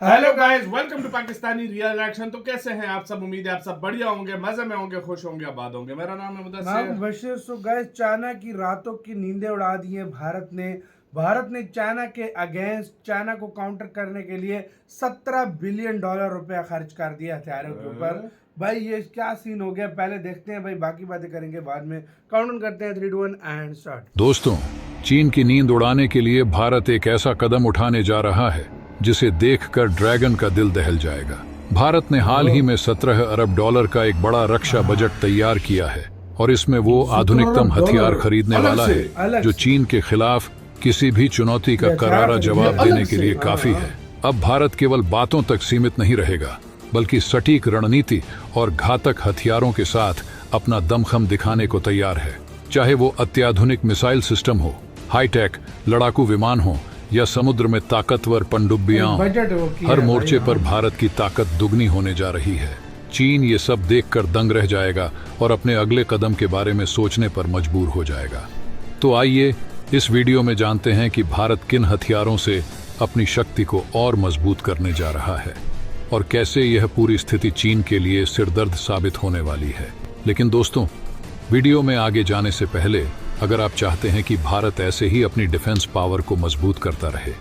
Hello guys, welcome to Pakistani real action. तो कैसे हैं आप सब? उम्मीद है आप सब बढ़िया होंगे, मजे में होंगे, खुश होंगे, आबाद होंगे। मेरा नाम है मुदस्सिर। सो गाइस, चाइना की रातों की नींदें उड़ा दी है भारत ने चाइना के अगेंस्ट, चाइना को काउंटर करने के लिए $17 बिलियन रुपया खर्च कर दिया हथियारों के ऊपर। भाई ये क्या सीन हो गया, पहले देखते हैं भाई, बाकी बातें करेंगे बाद में। काउंटडाउन करते हैं 3, 2, 1 एंड स्टार्ट। दोस्तों, चीन की नींद उड़ाने के लिए भारत एक ऐसा कदम उठाने जा रहा है जिसे देखकर ड्रैगन का दिल दहल जाएगा। भारत ने हाल ही में $17 अरब का एक बड़ा रक्षा बजट तैयार किया है और इसमें वो आधुनिकतम हथियार खरीदने वाला है जो चीन के खिलाफ किसी भी चुनौती का करारा जवाब देने के लिए काफी है। अब भारत केवल बातों तक सीमित नहीं रहेगा, बल्कि सटीक रणनीति और घातक हथियारों के साथ अपना दमखम दिखाने को तैयार है। चाहे वो अत्याधुनिक मिसाइल सिस्टम हो, हाईटेक लड़ाकू विमान हो या समुद्र में ताकतवर पनडुब्बियां, हर मोर्चे पर भारत की ताकत दुगनी होने जा रही है। चीन ये सब देखकर दंग रह जाएगा और अपने अगले कदम के बारे में सोचने पर मजबूर हो जाएगा। तो आइए इस वीडियो में जानते हैं कि भारत किन हथियारों से अपनी शक्ति को और मजबूत करने जा रहा है और कैसे यह पूरी स्थिति चीन के लिए सिरदर्द साबित होने वाली है। लेकिन दोस्तों, वीडियो में आगे जाने से पहले अगर आप चाहते हैं कि भारत ऐसे ही अपनी डिफेंस पावर को मजबूत करता रहे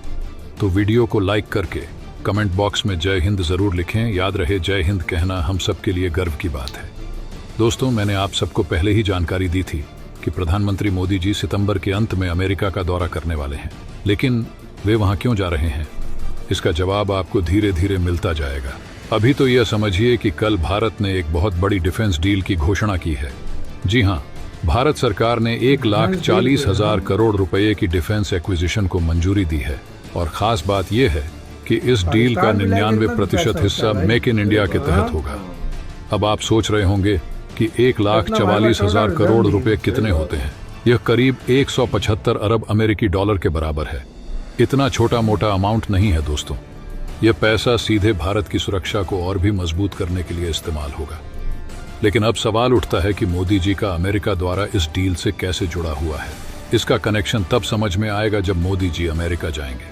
तो वीडियो को लाइक करके कमेंट बॉक्स में जय हिंद जरूर लिखें। याद रहे, जय हिंद कहना हम सबके लिए गर्व की बात है। दोस्तों, मैंने आप सबको पहले ही जानकारी दी थी कि प्रधानमंत्री मोदी जी सितंबर के अंत में अमेरिका का दौरा करने वाले हैं, लेकिन वे वहां क्यों जा रहे हैं, इसका जवाब आपको धीरे धीरे मिलता जाएगा। अभी तो यह समझिए कि कल भारत ने एक बहुत बड़ी डिफेंस डील की घोषणा की है। जी हाँ, भारत सरकार ने 1,40,000 करोड़ रुपए की डिफेंस एक्विजिशन को मंजूरी दी है और खास बात यह है कि इस डील का 99% हिस्सा मेक इन इंडिया के तहत होगा। अब आप सोच रहे होंगे कि 1,44,000 करोड़ रुपए कितने होते हैं। यह करीब 175 अरब अमेरिकी डॉलर के बराबर है। इतना छोटा मोटा अमाउंट नहीं है दोस्तों। यह पैसा सीधे भारत की सुरक्षा को और भी मजबूत करने के लिए इस्तेमाल होगा। लेकिन अब सवाल उठता है कि मोदी जी का अमेरिका द्वारा इस डील से कैसे जुड़ा हुआ है। इसका कनेक्शन तब समझ में आएगा जब मोदी जी अमेरिका जाएंगे।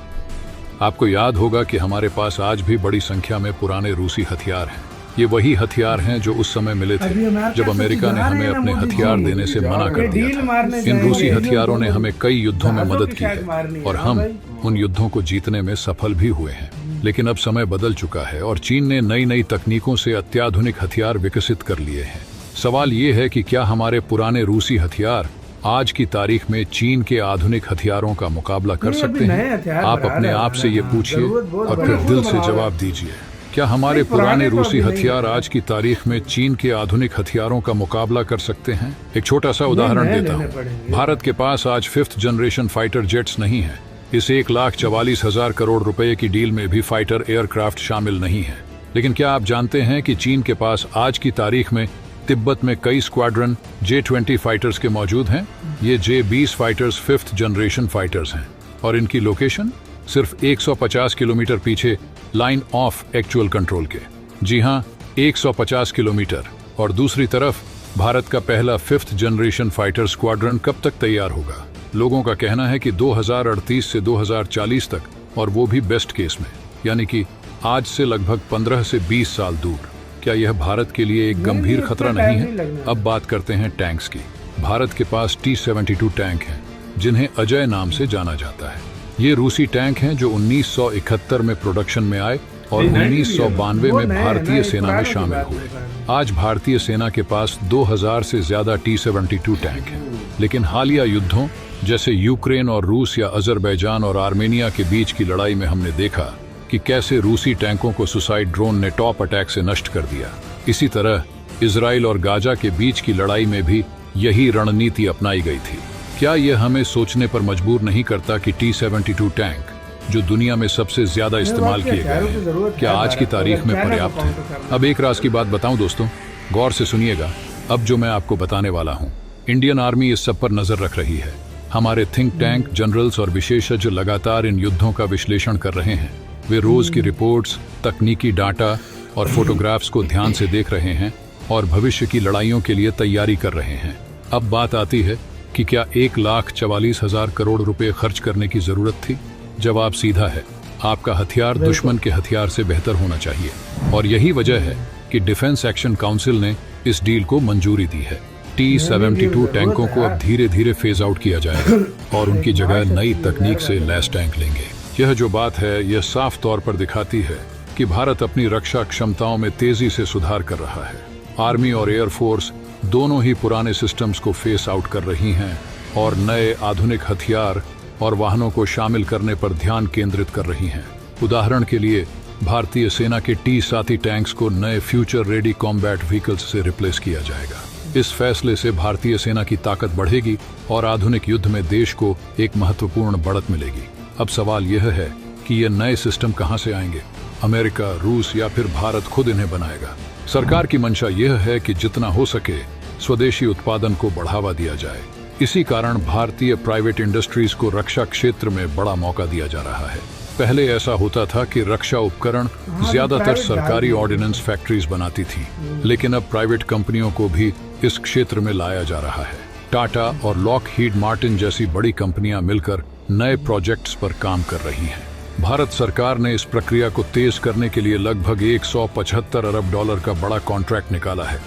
आपको याद होगा कि हमारे पास आज भी बड़ी संख्या में पुराने रूसी हथियार हैं। ये वही हथियार हैं जो उस समय मिले थे जब अमेरिका ने हमें अपने हथियार देने से मना कर दिया था। इन रूसी हथियारों ने हमें कई युद्धों में मदद की है और हम उन युद्धों को जीतने में सफल भी हुए हैं। लेकिन अब समय बदल चुका है और चीन ने नई नई तकनीकों से अत्याधुनिक हथियार विकसित कर लिए हैं। सवाल ये है कि क्या हमारे पुराने रूसी हथियार आज की तारीख में चीन के आधुनिक हथियारों का मुकाबला कर सकते हैं? आप अपने आप से ये पूछिए और फिर दिल से जवाब दीजिए। क्या हमारे पुराने रूसी हथियार आज की तारीख में चीन के आधुनिक हथियारों का मुकाबला कर सकते हैं? एक छोटा सा उदाहरण देता हूँ। भारत के पास आज 5th जनरेशन फाइटर जेट्स नहीं है। इस 1,44,000 करोड़ रुपए की डील में भी फाइटर एयरक्राफ्ट शामिल नहीं है। लेकिन क्या आप जानते हैं कि चीन के पास आज की तारीख में तिब्बत में कई स्क्वाड्रन J-20 फाइटर्स के मौजूद हैं? ये J-20 fighters 5th generation fighters हैं और इनकी लोकेशन सिर्फ 150 किलोमीटर पीछे लाइन ऑफ एक्चुअल कंट्रोल के। जी हाँ, 150 किलोमीटर। और दूसरी तरफ भारत का पहला 5th जनरेशन फाइटर स्क्वाड्रन कब तक तैयार होगा? लोगों का कहना है कि 2038 से 2040 तक, और वो भी बेस्ट केस में, यानी कि आज से लगभग 15 से 20 साल दूर। क्या यह भारत के लिए एक गंभीर खतरा नहीं है? अब बात करते हैं टैंक्स की। भारत के पास T-72 टैंक हैं जिन्हें अजय नाम से जाना जाता है। ये रूसी टैंक हैं जो 1971 में प्रोडक्शन में आए और 1992 में भारतीय सेना में शामिल हुए। आज भारतीय सेना के पास 2000 से ज्यादा T-72 टैंक हैं। लेकिन हालिया युद्धों जैसे यूक्रेन और रूस या अजरबैजान और आर्मेनिया के बीच की लड़ाई में हमने देखा कि कैसे रूसी टैंकों को सुसाइड ड्रोन ने टॉप अटैक से नष्ट कर दिया। इसी तरह इजराइल और गाजा के बीच की लड़ाई में भी यही रणनीति अपनाई गई थी। क्या यह हमें सोचने पर मजबूर नहीं करता कि T-72 टैंक, जो दुनिया में सबसे ज्यादा इस्तेमाल किए गए हैं, क्या आज की तारीख में पर्याप्त है? अब एक राज की बात बताऊं दोस्तों, गौर से सुनिएगा। अब जो मैं आपको बताने वाला हूं, इंडियन आर्मी इस सब पर नजर रख रही है। हमारे थिंक टैंक, जनरल्स और विशेषज्ञ लगातार इन युद्धों का विश्लेषण कर रहे हैं। वे रोज की रिपोर्ट्स, तकनीकी डाटा और फोटोग्राफ्स को ध्यान से देख रहे हैं और भविष्य की लड़ाइयों के लिए तैयारी कर रहे हैं। अब बात आती है कि क्या 1,44,000 करोड़ रुपए खर्च करने की जरूरत थी? जवाब सीधा है, आपका हथियार दुश्मन के हथियार से बेहतर होना चाहिए, और यही वजह है कि डिफेंस एक्शन काउंसिल ने इस डील को मंजूरी दी है। T-72 टैंकों को अब धीरे धीरे फेज आउट किया जाएगा और उनकी जगह नई तकनीक से लैस टैंक लेंगे। यह जो बात है यह साफ तौर पर दिखाती है कि भारत अपनी रक्षा क्षमताओं में तेजी से सुधार कर रहा है। आर्मी और एयरफोर्स दोनों ही पुराने सिस्टम्स को फेस आउट कर रही हैं और नए आधुनिक हथियार और वाहनों को शामिल करने पर ध्यान केंद्रित कर रही हैं। उदाहरण के लिए भारतीय सेना के T-70 टैंक्स को नए फ्यूचर रेडी कॉम्बैट व्हीकल्स से रिप्लेस किया जाएगा। इस फैसले से भारतीय सेना की ताकत बढ़ेगी और आधुनिक युद्ध में देश को एक महत्वपूर्ण बढ़त मिलेगी। अब सवाल यह है कि ये नए सिस्टम कहां से आएंगे? अमेरिका, रूस या फिर भारत खुद इन्हें बनाएगा? सरकार की मंशा यह है कि जितना हो सके स्वदेशी उत्पादन को बढ़ावा दिया जाए। इसी कारण भारतीय प्राइवेट इंडस्ट्रीज को रक्षा क्षेत्र में बड़ा मौका दिया जा रहा है। पहले ऐसा होता था कि रक्षा उपकरण ज्यादातर सरकारी ऑर्डिनेंस फैक्ट्रीज बनाती थी, लेकिन अब प्राइवेट कंपनियों को भी इस क्षेत्र में लाया जा रहा है। टाटा और लॉकहीड मार्टिन जैसी बड़ी कंपनियां मिलकर नए प्रोजेक्ट्स पर काम कर रही हैं। भारत सरकार ने इस प्रक्रिया को तेज करने के लिए लगभग 175 अरब डॉलर का बड़ा कॉन्ट्रैक्ट निकाला है।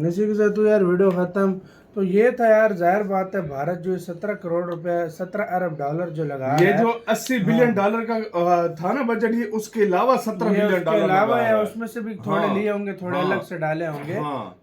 इसी के साथ तो यार वीडियो खत्म। तो ये था यार, जाहिर बात है भारत जो 17 करोड़ रुपए 17 अरब डॉलर जो लगा ये जो 80 बिलियन डॉलर का था ना बजट, ही उसके अलावा 17 बिलियन डॉलर अलावा है, उसमें से भी थोड़े लिए होंगे, थोड़े अलग से डाले होंगे।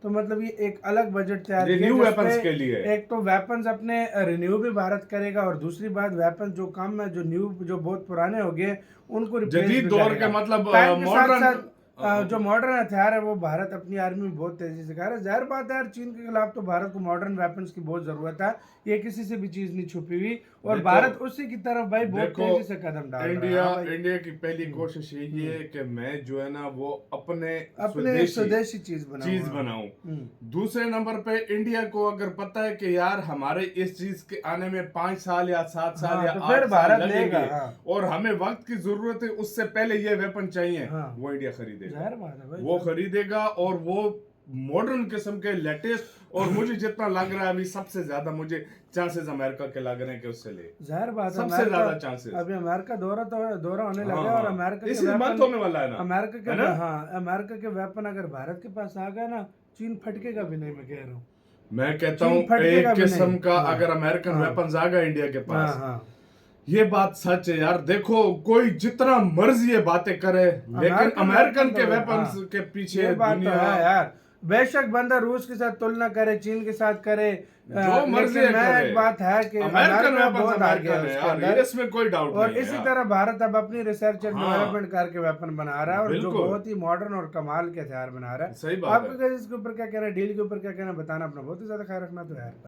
तो मतलब ये एक अलग बजट तैयार किया वेपन्स के लिए। एक तो वेपन्स अपने रिन्यू भी भारत करेगा, और दूसरी बात वेपन जो कम है, जो बहुत पुराने हो गए उनको जदीद दौर के मतलब मॉडर्न जो मॉडर्न हथियार है वो भारत अपनी आर्मी में बहुत तेजी से कर रहा है। जाहिर बात है यार, चीन के खिलाफ तो भारत को मॉडर्न वेपन्स की बहुत जरूरत है, ये किसी से भी चीज नहीं छुपी हुई, और भारत उसी की तरफ भाई बहुत तेजी से कदम डाल रहा है। इंडिया की पहली कोशिश यही है कि मैं जो है ना वो अपने स्वदेशी चीज बनाऊं। दूसरे नंबर पे इंडिया को अगर पता है कि यार हमारे इस चीज के आने में 5 साल या 7 साल या 8 साल लगेंगे और हमें वक्त की जरूरत है, उससे पहले ये वेपन चाहिए, वो इंडिया खरीदेगा। वो खरीदेगा और वो मॉडर्न किस्म के लेटेस्ट, और मुझे जितना लग रहा है अभी सबसे ज्यादा मुझे चांसेस अमेरिका के लग रहे हैं कि उससे ले। जाहिर बात है, सबसे ज्यादा चांसेस अभी अमेरिका दौरा होने लगा, और अमेरिका इसी बात होने वाला है ना। अमेरिका के वेपन अगर भारत के पास आ गए ना, चीन फटकेगा भी नहीं, मैं कह रहा हूँ। मैं कहता हूँ एक किस्म का अगर अमेरिकन वेपन्स आ गए इंडिया के पास, ये बात सच है यार। देखो कोई जितना मर्जी ये बातें करे, लेकिन अमेरिकन के वेपन्स के पीछे दुनिया है यार। बेशक बंदा रूस के साथ तुलना करे, चीन के साथ करे, जो मर्जी करे, एक बात है कि अमेरिकन वेपन्स अमेरिकन है, इसमें कोई डाउट नहीं है। और इसी तरह भारत अब अपनी रिसर्च एंड डेवलपमेंट करके वेपन बना रहा है, और जो बहुत ही मॉडर्न और कमाल के हथियार बना रहा है। सही बात है। आपको इसके ऊपर क्या कहना है, डील के ऊपर क्या कहना है, बताना। अपना बहुत ही ज्यादा ख्याल रखना तो यार।